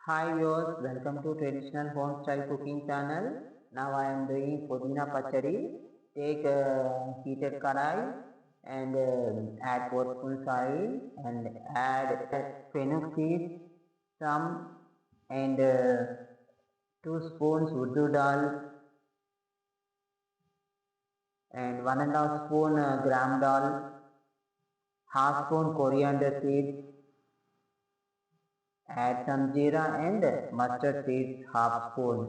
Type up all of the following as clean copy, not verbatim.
Hi viewers, welcome to traditional home style cooking channel. Now I am doing Pudina Pacchadi. Take heated kadai and add 4 spoons oil and add fennel seeds, some and 2 spoons urdu dal and 1.5 spoon gram dal, half spoon coriander seeds, add some jeera and mustard seeds half spoon.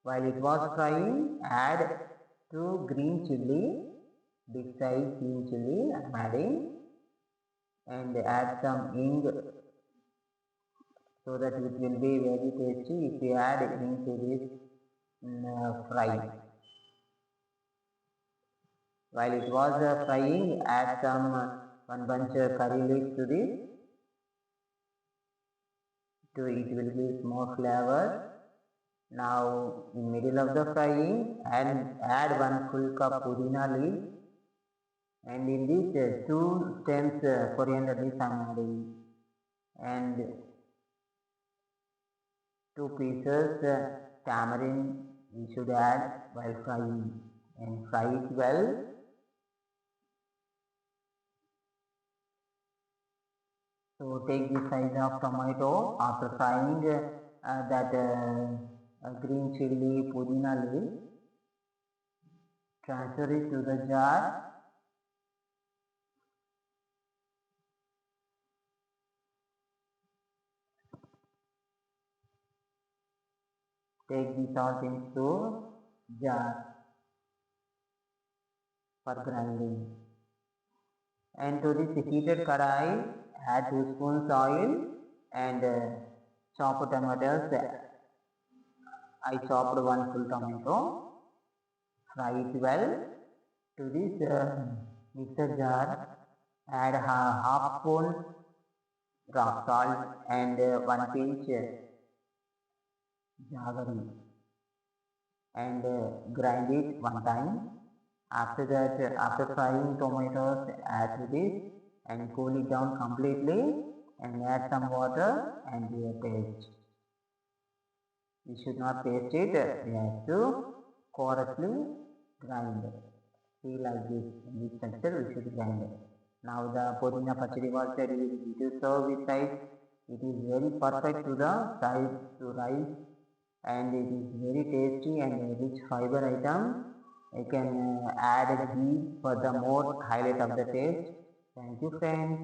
While it was frying, add 2 green chilli, big size green chilli I am adding, and add some ing so that it will be very tasty if you add ing to this fry. While it was frying, add some one bunch of curry leaves to this. It will give more flavor. Now in middle of the frying and add 1 full cup pudina leaf, and in this 2 stems coriander leaves I am adding, and 2 pieces tamarind we should add while frying, and fry it well. So take this size of tomato after frying that green chilli pudina leaf, transfer it to the jar. Take the salt into jar for grinding. And to this heated kadai, add 2 spoons oil and chopped tomatoes. I chopped 1 full tomato. Fry it well. To this mixer jar, add half spoon rock salt and 1 pinch jaggery, and grind it one time. After that, after frying tomatoes, add to this and cool it down completely and add some water and your taste. We should not taste it, we have to coarsely grind. See like this, in this texture we should grind it. Now the Pudina Pacchadi was ready. It is served with rice. It is very perfect to the side to rice, and it is very tasty and a rich fiber item. I can add ghee for the more highlight of the taste. Thank you friends.